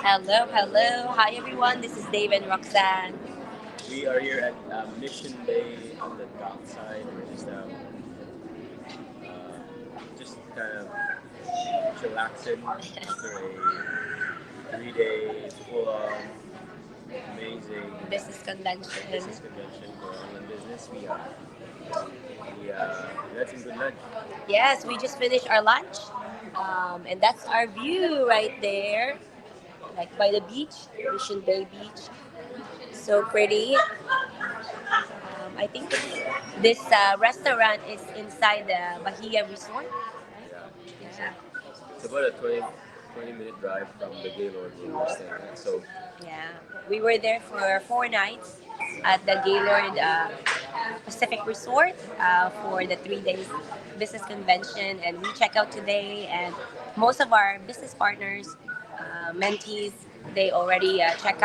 Hello, hello. Hi, everyone. This is Dave and Roxanne. We are here at Mission Bay on the dockside. We're just kind of chillaxing after a 3 day full-on amazing Business business convention. convention for online business. We had some good lunch. Yes, we just finished our lunch. And that's our view right there, like by the beach, Mission Bay Beach. So pretty. I think this restaurant is inside the Bahia Resort. Yeah, Yeah. it's about a 20 minute drive from the Gaylord where we're staying at. So Yeah, we were there for 4 nights at the Gaylord Pacific Resort for the 3 days business convention, and we check out today. And most of our business partners, mentees, they already check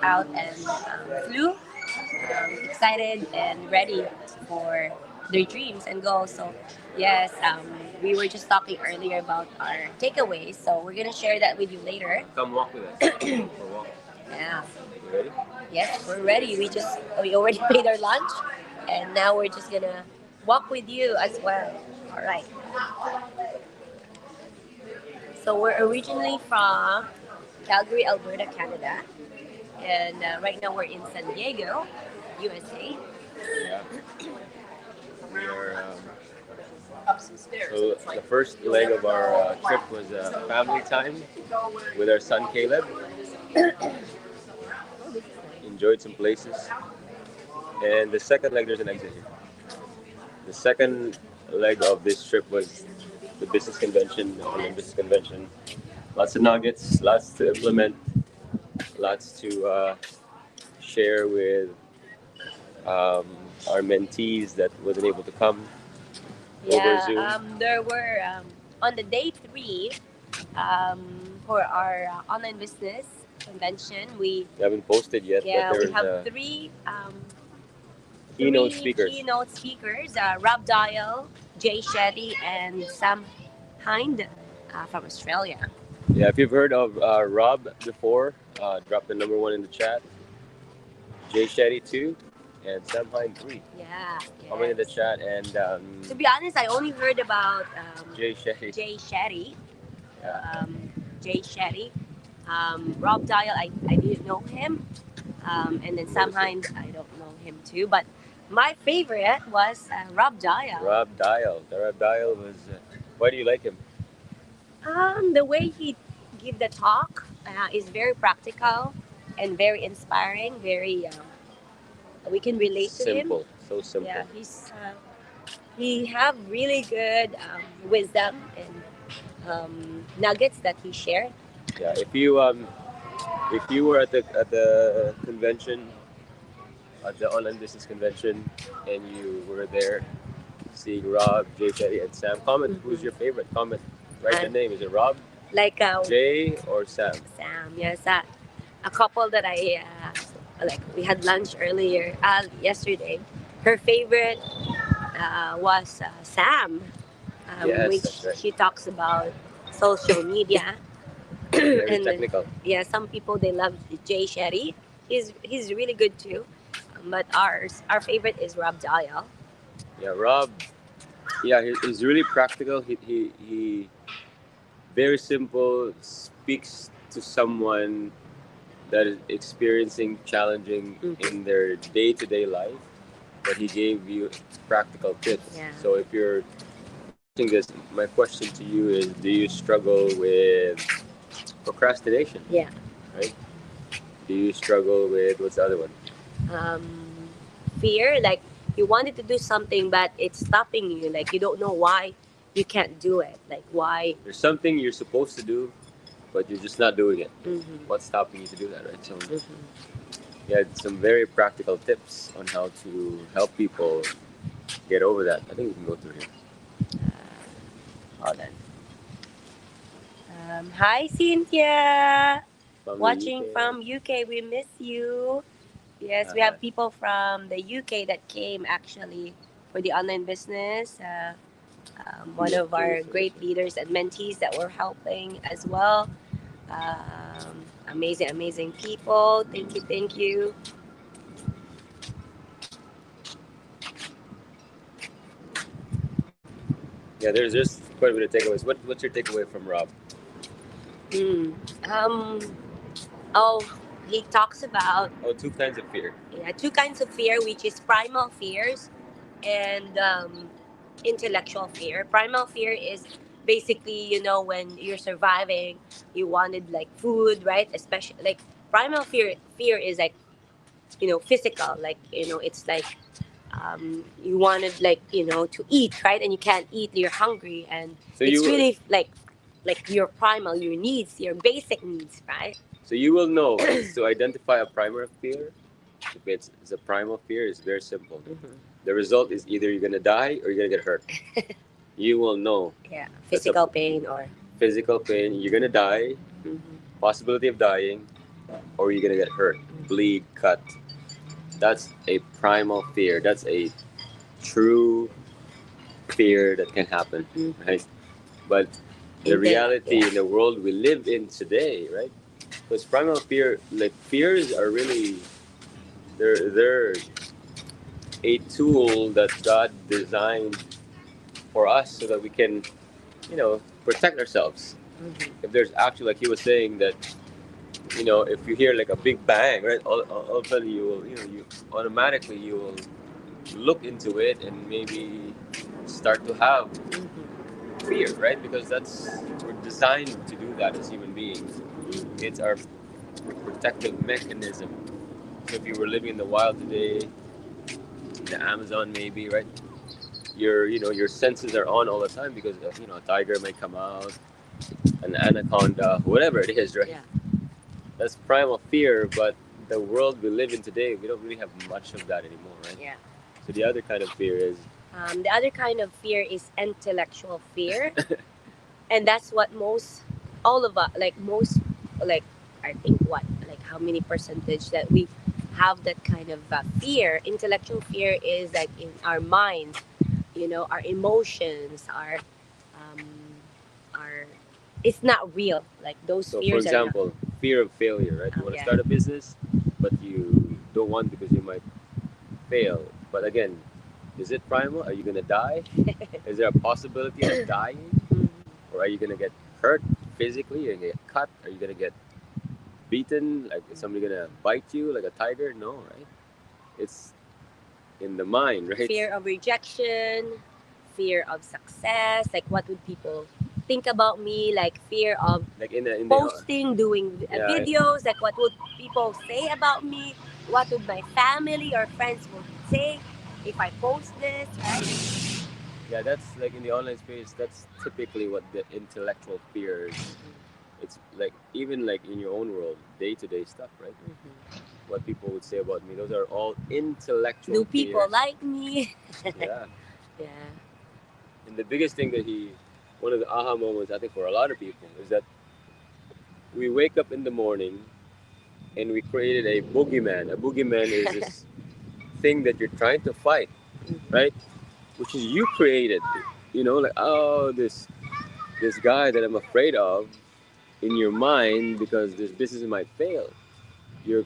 out and flew, excited and ready for their dreams and goals. So yes, we were just talking earlier about our takeaways. So we're gonna share that with you later. come walk with us. We're walking. Yeah. You ready? Yes, we're ready. We already paid our lunch, and now we're just gonna walk with you as well. All right. So we're originally from Calgary, Alberta, Canada, and right now we're in San Diego, USA. Yeah. We are. So the first leg of our trip was family time with our son Caleb. Enjoyed some places, and the second leg there's an exit here. The second leg of this trip was the business convention, the online business convention. Lots of nuggets, lots to implement, lots to share with um, our mentees that wasn't able to come over Yeah. Zoom. There were on the day three for our online business convention. We haven't posted yet, but We there's have three keynote speakers. keynote speakers: Rob Dial, Jay Shetty, and Sam Hind from Australia. Yeah, if you've heard of Rob before, drop the number one in the chat. Jay Shetty two, and Sam Hine three. Yeah. Comment in the Yes. chat and To be honest, I only heard about Jay Shetty. Jay Shetty. Yeah. Jay Shetty. Rob Dial, I didn't know him. And then Sam Hind, I don't know him too. But my favorite was Rob Dial. Rob Dial. The Rob Dial was. Why do you like him? The way he give the talk is very practical and very inspiring. Very we can relate to him. Simple. So simple. Yeah, he have really good wisdom and nuggets that he shared. Yeah. If you were at the convention, at the online business convention, and you were there seeing Rob, Jay Shetty, and Sam, comment who's your favorite. Comment. Write the name. Is it Rob, Like Jay, or Sam? Sam, yes, a couple that I like. We had lunch earlier yesterday. Her favorite was Sam, Yes, which that's right. she talks about social media. Very And technical. yeah, some people they love Jay Shetty. He's really good too. But our favorite is Rob Dial. Yeah, Rob. Yeah, he's really practical. He very simple. Speaks to someone that is experiencing challenging in their day to day life, but he gave you practical tips. Yeah. So if you're watching this, my question to you is: do you struggle with procrastination? Yeah. Right? Do you struggle with what's the other one? Um, Fear, like you wanted to do something, but it's stopping you. Like you don't know why you can't do it. Like why? There's something you're supposed to do, but you're just not doing it. Mm-hmm. What's stopping you to do that, right? So Mm-hmm. he had some very practical tips on how to help people get over that. I think we can go through here. Hold on. Hi, Cynthia. From the Watching UK. from UK, we miss you. Yes, we have people from the UK that came actually for the online business. One of our great leaders and mentees that we're helping as well. Amazing, amazing people. Thank you, thank you. Yeah, there's quite a bit of takeaways. What's your takeaway from Rob? Hmm. Um. Oh, he talks about, Oh, two kinds of fear. yeah, two kinds of fear, which is primal fears and intellectual fear. Primal fear is basically, when you're surviving, you wanted like food, right? Especially like primal fear is like, physical, like, it's like you wanted like, to eat, right? And you can't eat, you're hungry, and So it's you really like your primal, your needs, your basic needs, right? so you will know to identify a primal fear. If it's a primal fear, it's very simple. Mm-hmm. The result is either you're gonna die or you're gonna get hurt. You will know Yeah, that's a physical pain or. physical pain. You're gonna die, Mm-hmm. possibility of dying, or you're gonna get hurt, bleed, cut. That's a primal fear. That's a true fear that can happen, Mm-hmm. right? But the reality in the world we live in today, right? Because primal fear, like fears, are really they're a tool that God designed for us so that we can, protect ourselves. Mm-hmm. If there's actually, like he was saying, that if you hear like a big bang, right, all of a sudden you will, you automatically you will look into it and maybe start to have fear, right? Because we're designed to do that as human beings. It's our protective mechanism. So if you were living in the wild today, in the Amazon maybe, right? Your senses are on all the time because a tiger may come out, an anaconda, whatever it is, right? Yeah. That's primal fear, but the world we live in today, we don't really have much of that anymore, right? Yeah. So the other kind of fear is The other kind of fear is intellectual fear, and that's what all of us, like most, like I think what, like how many percentage that we have that kind of fear. Intellectual fear is like in our minds, our emotions, um, our. It's not real. Like those so. For fears are not. example, fear of failure, right? You want to Yeah. start a business, but you don't want because you might fail. But again, is it primal? Are you gonna die? Is there a possibility of dying, Mhm. or are you gonna get hurt physically? Are you gonna get cut? Are you gonna get beaten? Like is somebody gonna bite you like a tiger? No, right? It's in the mind, right? Fear of rejection, fear of success, like what would people think about me, like fear of Like in the posting, doing yeah, videos, like what would people say about me, what would my family or friends would say if I post this, right? yeah. That's like in the online space. That's typically what the intellectual fears. It's like even like in your own world, day to day stuff, right? Mm-hmm. What people would say about me. Those are all intellectual Do people fears. like me? Yeah. Yeah. And the biggest thing one of the aha moments I think for a lot of people is that we wake up in the morning and we created a boogeyman. A boogeyman is this thing that you're trying to fight, right? Which is you created. Like oh this guy that I'm afraid of in your mind because this business might fail. You're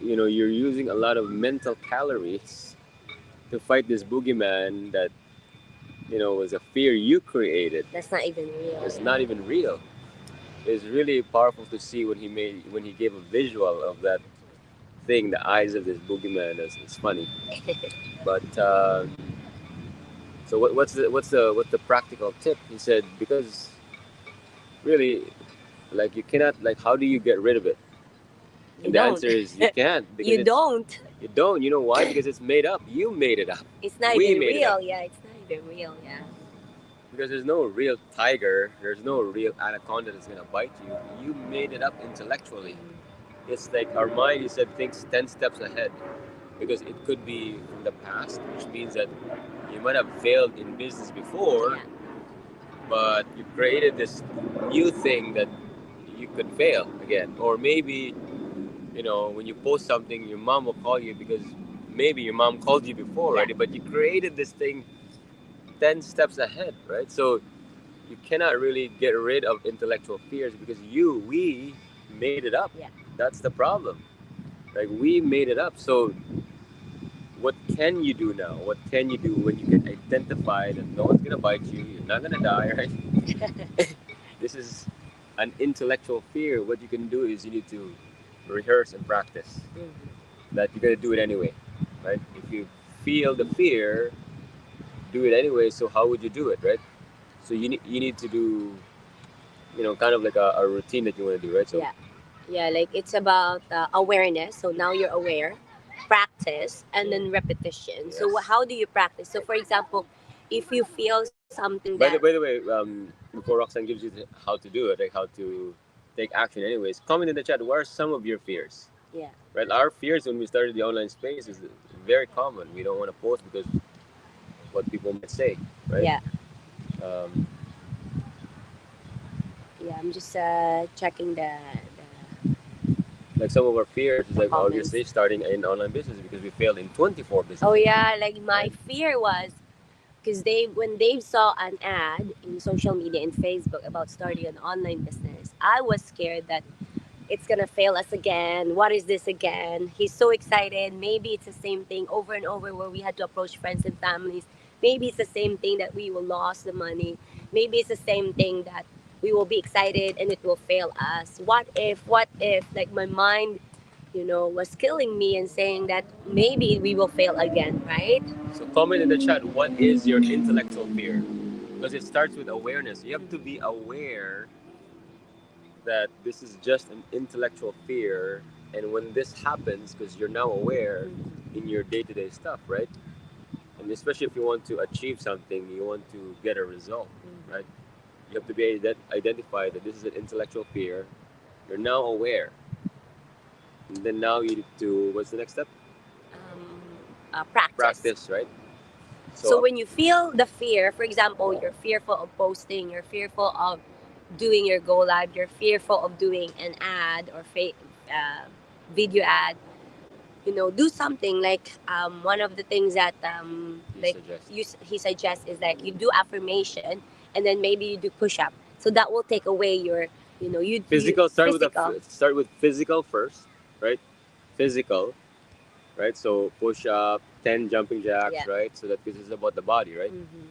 you're using a lot of mental calories to fight this boogeyman that was a fear you created. That's not even real. It's not even real. It's really powerful to see when he gave a visual of that thing, the eyes of this boogeyman. It's funny, but so what's the practical tip? He said because really like you cannot like how do you get rid of it? You And the don't. answer is you can't because You don't. you don't. You know why? Because it's made up. You made it up. It's not We even made it up. real. Yeah, it's not even real. Yeah. Because there's no real tiger, there's no real anaconda that's gonna bite you. You made it up intellectually. It's like our mind, you said, thinks 10 steps ahead because it could be from the past, which means that you might have failed in business before, Yeah. but you created this new thing that you could fail again. Or maybe, when you post something, your mom will call you because maybe your mom called you before, Yeah. right? But you created this thing 10 steps ahead, right? So you cannot really get rid of intellectual fears because we made it up. Yeah. That's the problem. Like we made it up. So what can you do now? What can you do when you can identify that no one's gonna bite you? You're not gonna die, right? This is an intellectual fear. What you can do is you need to rehearse and practice that you're gonna do it anyway, right? If you feel the fear, do it anyway. So how would you do it, right? So you need to do kind of like a routine that you want to do, right? So Yeah. Yeah, like it's about awareness. So now you're aware, practice, and then repetition. So yes. how do you practice? So for example, if you feel something that By the way, before Roxanne gives you how to do it, like how to take action, anyways, comment in the chat. What are some of your fears? yeah, Right, our fears when we started the online space is very common. We don't want to post because what people might say, right? yeah, Um, yeah. I'm just checking like some of our fears is the like comments. obviously starting an online business because we failed in 24 business. Oh yeah, like my Right. fear was because when they saw an ad in social media in Facebook about starting an online business, I was scared that it's gonna fail us again. What is this again? He's so excited. Maybe it's the same thing over and over where we had to approach friends and families. Maybe it's the same thing that we will lose the money. Maybe it's the same thing that we will be excited and it will fail us. What if, like my mind, was killing me and saying that maybe we will fail again, right? So comment in the chat what is your intellectual fear? Because it starts with awareness. You have to be aware that this is just an intellectual fear, and when this happens, because you're now aware in your day-to-day stuff, right? And especially if you want to achieve something, you want to get a result, right? You have to be identify that this is an intellectual fear. You're now aware, and then now you need to what's the next step? Um, practice. Practice, right? So when you feel the fear, for example, you're fearful of posting, you're fearful of doing your go live, you're fearful of doing an ad or video ad, do something like one of the things that you suggest. he suggests is like you do affirmation and then maybe you do push up. So that will take away your, Physical. Start physical. with physical first, right? Physical, right? So push up, 10 jumping jacks, Yeah. right? So that this is about the body, right? Mm-hmm.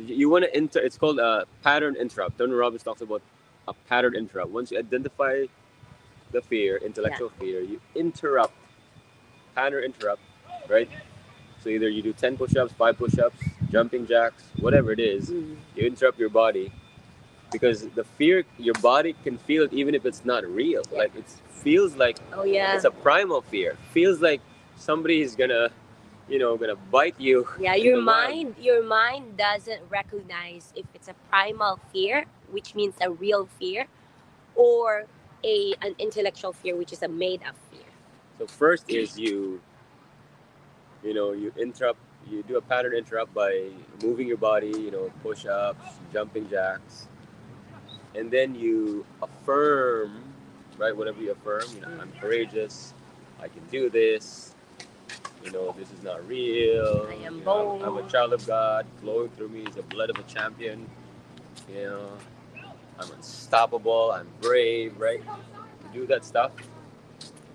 You want to enter. It's called a pattern interrupt. Tony Robbins talks about a pattern interrupt. Once you identify the fear, intellectual fear, you interrupt, pattern interrupt, right? So either you do 10 push-ups, 5 push-ups, jumping jacks, whatever it is, you interrupt your body because the fear, your body can feel it even if it's not real. Yeah. Like it feels like Oh yeah. it's a primal fear. Feels like somebody is gonna bite you. Yeah, in the wild. your mind doesn't recognize if it's a primal fear, which means a real fear, or an intellectual fear, which is a made up fear. So first is you interrupt, you do a pattern interrupt by moving your body, push-ups, jumping jacks, and then you affirm, right? Whatever you affirm, I'm courageous, I can do this. This is not real. I am bold. I'm a child of God. Flowing through me is the blood of a champion. You know, I'm unstoppable. I'm brave, right? You do that stuff,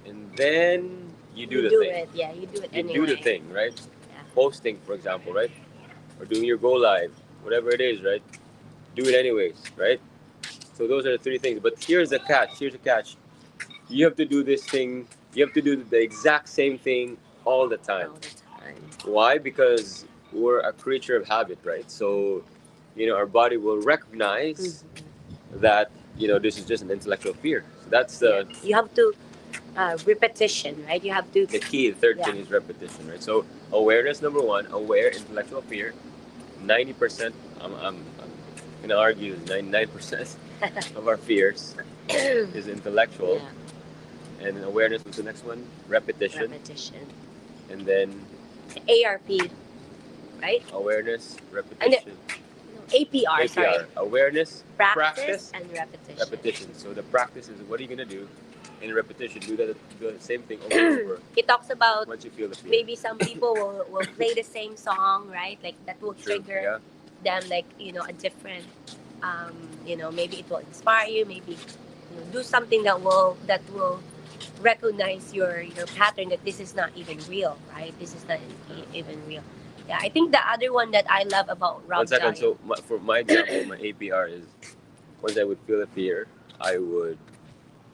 and then you do the thing. It. Yeah, you do it You anyway. do the thing, right? Yeah. Posting, for example, right? Or doing your go live, whatever it is, right? Do it anyways, right? So those are the three things. But here's the catch. Here's the catch. You have to do this thing. You have to do the exact same thing all the time. All the time. Why? Because we're a creature of habit, right? So, our body will recognize that, this is just an intellectual fear. So that's You have to repetition, right? You have to. the key. The third thing is repetition, right? So awareness, number one, aware intellectual fear. 90%, I'm gonna argue, 99% of our fears is intellectual. Yeah. And awareness was the next one, repetition. And then ARP, right? awareness, repetition. APR, sorry. Awareness, Practice and repetition. repetition. So the practice is what are you gonna do? In repetition, do the same thing over and over. He talks about Once you feel the fear. maybe some people will play the same song, right? Like that will True, trigger them, like a different maybe it will inspire you. Maybe do something that will recognize your pattern, that this is not even real, right? This is not even real. Yeah, I think the other one that I love about One Rob second. Diet. So for my example, my APR is once I would feel a fear, I would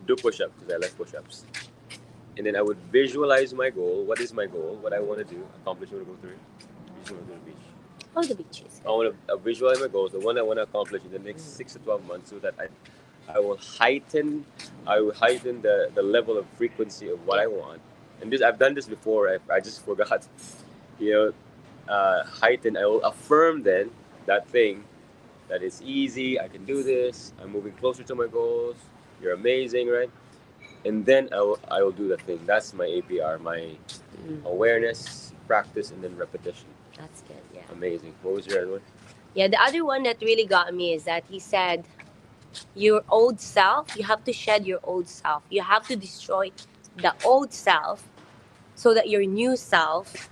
do push-ups because I like push-ups, and then I would visualize my goal. What is my goal? What I want to do? Accomplish. Want to go through? You just want to go to the beach. Oh, the beaches. I want to visualize my goals, the one I want to accomplish in the next 6 to 12 months, so that I will heighten, the level of frequency of what I want. And this I've done this before. I just forgot. You heighten. I will affirm then that thing that it's easy. I can do this. I'm moving closer to my goals. You're amazing, right? And then I will do that thing. That's my APR, my Mm, awareness, practice, and then repetition. that's good. Yeah. Amazing. What was your other one? Yeah. The other one that really got me is that he said, your old self. You have to shed your old self. You have to destroy the old self so that your new self,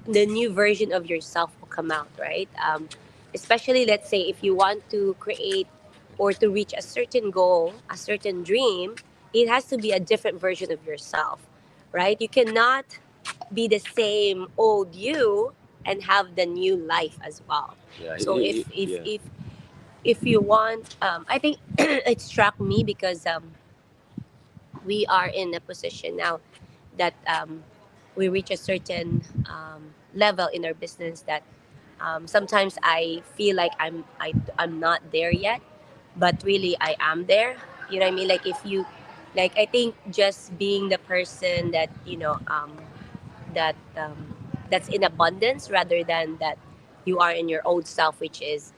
the new version of yourself, will come out, right? Especially, let's say, if you want to create or to reach a certain goal, a certain dream, it has to be a different version of yourself, right? You cannot be the same old you and have the new life as well. Yeah, So yeah. if you want, I think it struck me because we are in a position now that we reach a certain level in our business that sometimes I feel like I'm not there yet, but really I am there. You know what I mean? Like if you, like I think just being the person that that that's in abundance rather than that you are in your old self, which is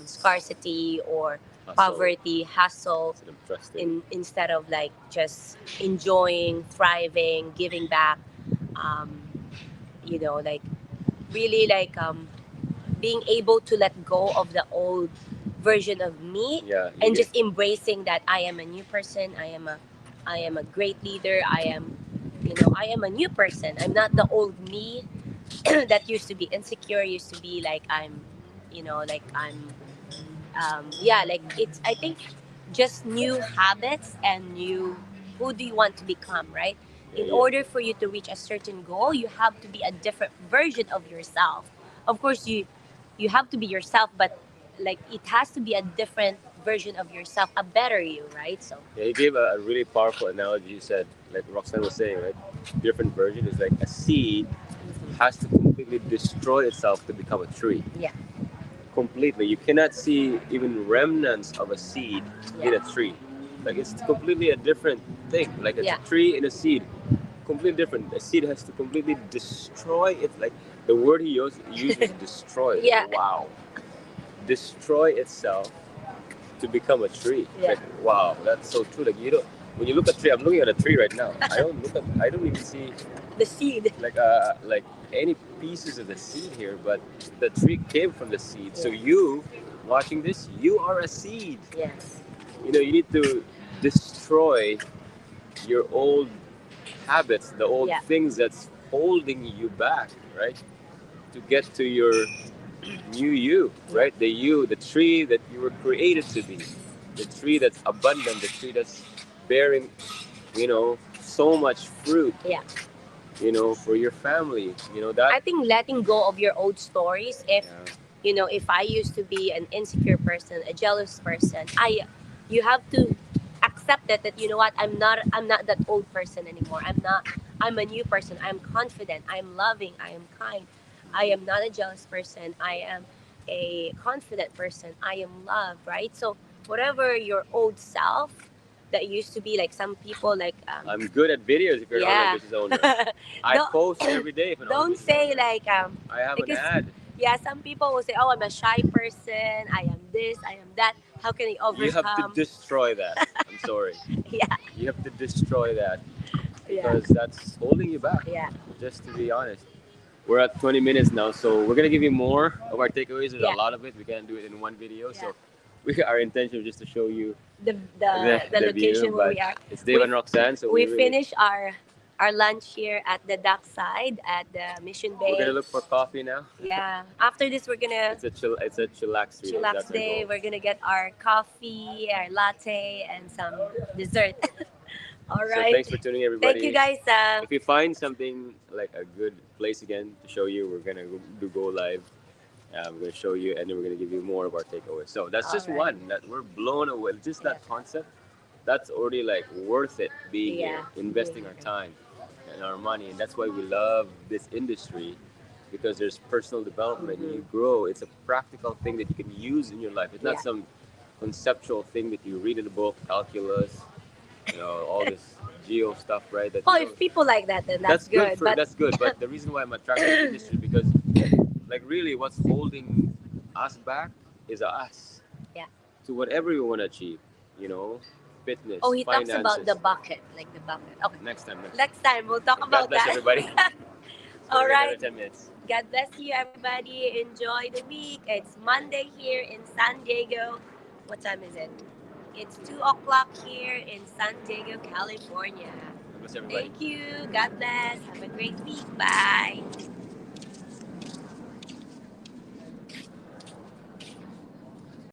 scarcity or Hustle poverty, hustle, instead of trusting. instead of like just enjoying, thriving, giving back. Um, like really like being able to let go of the old version of me Yeah, you and get. just embracing that I am a new person. I am a great leader. I am a new person. I'm not the old me that used to be insecure, used to be like like I'm yeah, like it's, I think, just new habits and new, who do you want to become, right? Yeah, In yeah. order for you to reach a certain goal, you have to be a different version of yourself. Of course, you have to be yourself, but like it has to be a different version of yourself, a better you, right? So Yeah, he gave a really powerful analogy. He said, like Roxanne was saying, right? Different version is like a seed has to completely destroy itself to become a tree. yeah, Completely. You cannot see even remnants of a seed in a yeah, tree. Like it's completely a different thing. Like it's a yeah, tree and a seed. Completely different. A seed has to completely destroy it. Like the word he used was destroy. yeah, Wow. Destroy itself to become a tree. yeah, Like wow, that's so true. Like you don't when you look at a tree, I'm looking at a tree right now. I don't even see the seed. like any pieces of the seed here, but the tree came from the seed. So Yeah. you watching this, you are a seed. Yes. You need to destroy your old habits, the old Yeah. things that's holding you back, right? To get to your new you, Yeah. right? The tree that you were created to be, the tree that's abundant, the tree that's bearing, so much fruit, Yeah. for your family, I that. think letting go of your old stories. If Yeah, if I used to be an insecure person, a jealous person, you have to accept that you know what, I'm not that old person anymore. I'm a new person. I'm confident. I'm loving. I am kind. I am not a jealous person. I am a confident person. I am loved, right? So whatever your old self that used to be, like some people like I'm good at videos if you're an online yeah. business owner. I don't post every day if an online don't business say owner. like I have an because ad. yeah, some people will say, oh, I'm a shy person, I am this, I am that, how can I You have to overcome? destroy that. I'm sorry. Yeah, You have to destroy that yeah, because that's holding you back. yeah, Just to be honest. We're at 20 minutes now, so we're gonna give you more of our takeaways. There's a yeah, lot of it. We can't do it in one video, yeah. so our intention is just to show you the the the view. location where But we are, it's Dave we and Roxanne, so we we really finish our our lunch here at the Dockside at the Mission We're gonna Bay. look for coffee now. Yeah. After this, we're gonna It's a chillax 3 days. chillax That's our day. goal. We're gonna get our coffee, our latte, and some dessert. All So right. thanks for tuning, Thank you everybody. guys. If you find something like a good place again to show you, we're gonna go live. We're gonna show you, and then we're gonna give you more of our takeaways. So that's All just right. one that we're blown away. Just Yeah. that concept, that's already like worth it being here, Yeah. investing our time and our money, and that's why we love this industry because there's personal development. Mhm. You grow. It's a practical thing that you can use in your life. It's not Yeah. some conceptual thing that you read in a book, calculus, all this geo stuff, right? That Oh, you if know, people like that, then that's that's good. But that's good. But the reason why I'm attracted to the industry because, like, really, what's holding us back is us yeah. to whatever we want to achieve. You know, fitness, Oh, he talks about the finances. bucket, like the bucket. Okay. Next time, next. Next time we'll talk God about bless that. everybody. All For another right. 10 minutes. God bless you, everybody. Enjoy the week. It's Monday here in San Diego. What time is it? It's 2 o'clock here in San Diego, California. God bless everybody. Thank you. God bless. Have a great week. Bye.